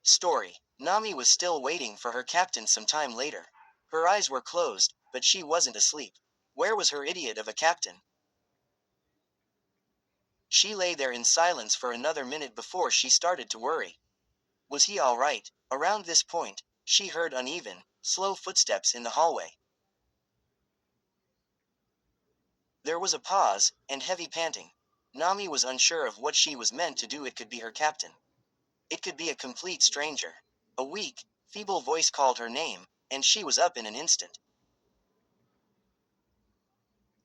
Story. Nami was still waiting for her captain some time later. Her eyes were closed, but she wasn't asleep. Where was her idiot of a captain? She lay there in silence for another minute before she started to worry. Was he all right? Around this point, she heard uneven, slow footsteps in the hallway. There was a pause, and heavy panting. Nami was unsure of what she was meant to do. It could be her captain. It could be a complete stranger. A weak, feeble voice called her name, and she was up in an instant.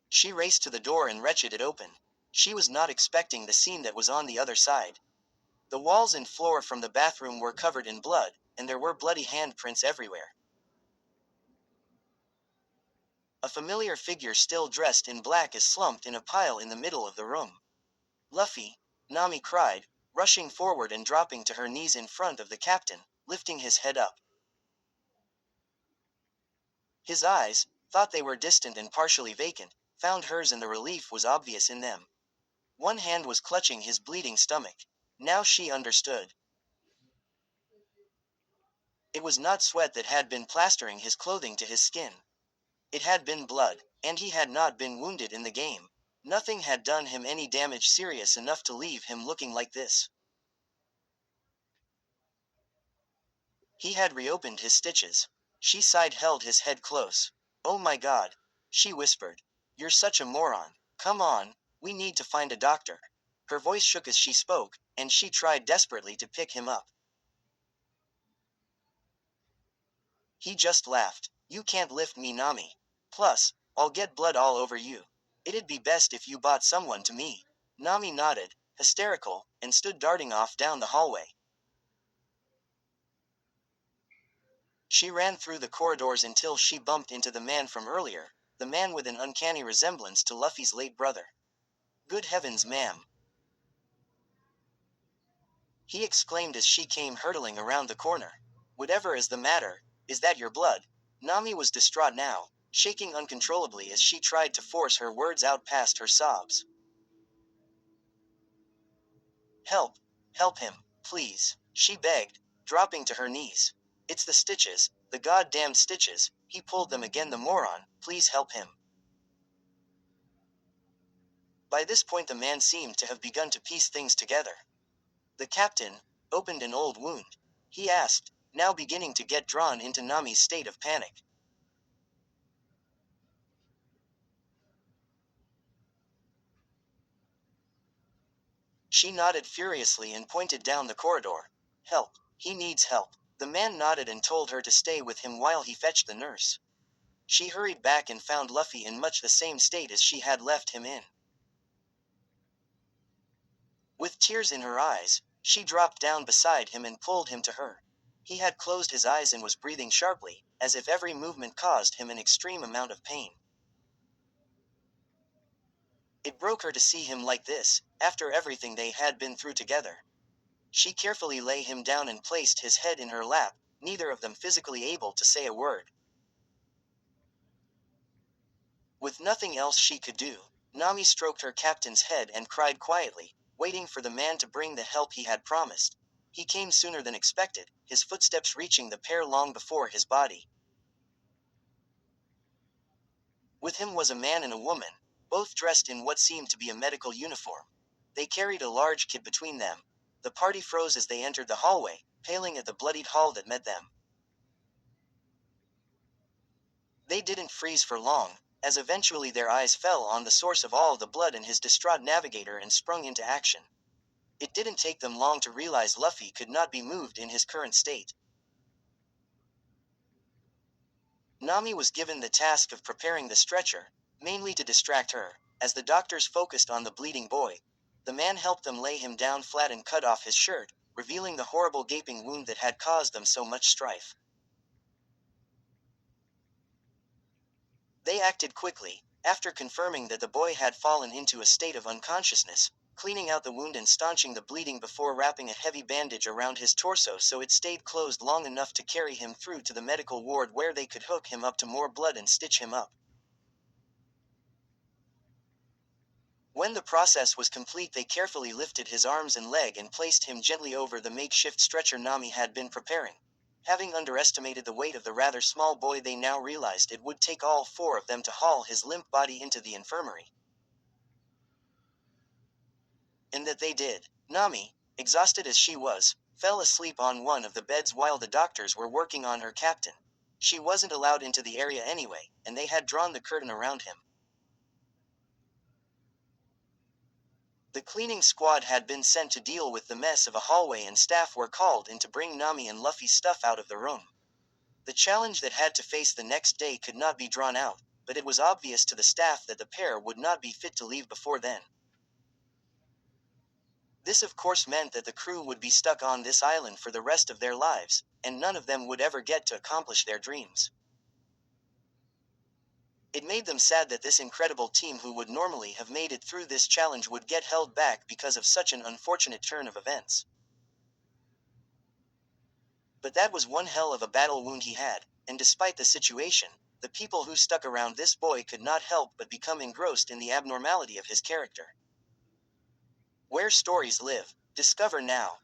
She raced to the door and wrenched it open. She was not expecting the scene that was on the other side. The walls and floor from the bathroom were covered in blood, and there were bloody handprints everywhere. A familiar figure still dressed in black is slumped in a pile in the middle of the room. Luffy, Nami cried, rushing forward and dropping to her knees in front of the captain, lifting his head up. His eyes, thought they were distant and partially vacant, found hers and the relief was obvious in them. One hand was clutching his bleeding stomach. Now she understood. It was not sweat that had been plastering his clothing to his skin. It had been blood, and he had not been wounded in the game. Nothing had done him any damage serious enough to leave him looking like this. He had reopened his stitches. She sighed, held his head close. "Oh my God," she whispered. "You're such a moron. Come on, we need to find a doctor." Her voice shook as she spoke, and she tried desperately to pick him up. He just laughed. "You can't lift me, Nami. Plus, I'll get blood all over you. It'd be best if you bought someone to me." Nami nodded, hysterical, and stood darting off down the hallway. She ran through the corridors until she bumped into the man from earlier, the man with an uncanny resemblance to Luffy's late brother. "Good heavens, ma'am!" he exclaimed as she came hurtling around the corner. "Whatever is the matter? Is that your blood?" Nami was distraught now, shaking uncontrollably as she tried to force her words out past her sobs. "Help! Help him, please," she begged, dropping to her knees. "It's the stitches, the goddamn stitches, he pulled them again, the moron, please help him." By this point the man seemed to have begun to piece things together. "The captain opened an old wound?" he asked, now beginning to get drawn into Nami's state of panic. She nodded furiously and pointed down the corridor. "Help, he needs help." The man nodded and told her to stay with him while he fetched the nurse. She hurried back and found Luffy in much the same state as she had left him in. With tears in her eyes, she dropped down beside him and pulled him to her. He had closed his eyes and was breathing sharply, as if every movement caused him an extreme amount of pain. It broke her to see him like this, after everything they had been through together. She carefully lay him down and placed his head in her lap, neither of them physically able to say a word. With nothing else she could do, Nami stroked her captain's head and cried quietly, waiting for the man to bring the help he had promised. He came sooner than expected, his footsteps reaching the pair long before his body. With him was a man and a woman, both dressed in what seemed to be a medical uniform. They carried a large kit between them. The party froze as they entered the hallway, paling at the bloodied hall that met them. They didn't freeze for long, as eventually their eyes fell on the source of all the blood and his distraught navigator and sprung into action. It didn't take them long to realize Luffy could not be moved in his current state. Nami was given the task of preparing the stretcher, mainly to distract her, as the doctors focused on the bleeding boy. The man helped them lay him down flat and cut off his shirt, revealing the horrible gaping wound that had caused them so much strife. They acted quickly, after confirming that the boy had fallen into a state of unconsciousness, cleaning out the wound and staunching the bleeding before wrapping a heavy bandage around his torso so it stayed closed long enough to carry him through to the medical ward where they could hook him up to more blood and stitch him up. When the process was complete, they carefully lifted his arms and leg and placed him gently over the makeshift stretcher Nami had been preparing. Having underestimated the weight of the rather small boy, they now realized it would take all four of them to haul his limp body into the infirmary. And that they did. Nami, exhausted as she was, fell asleep on one of the beds while the doctors were working on her captain. She wasn't allowed into the area anyway, and they had drawn the curtain around him. The cleaning squad had been sent to deal with the mess of a hallway, and staff were called in to bring Nami and Luffy's stuff out of the room. The challenge that had to face the next day could not be drawn out, but it was obvious to the staff that the pair would not be fit to leave before then. This of course meant that the crew would be stuck on this island for the rest of their lives, and none of them would ever get to accomplish their dreams. It made them sad that this incredible team who would normally have made it through this challenge would get held back because of such an unfortunate turn of events. But that was one hell of a battle wound he had, and despite the situation, the people who stuck around this boy could not help but become engrossed in the abnormality of his character. Where stories live. Discover now.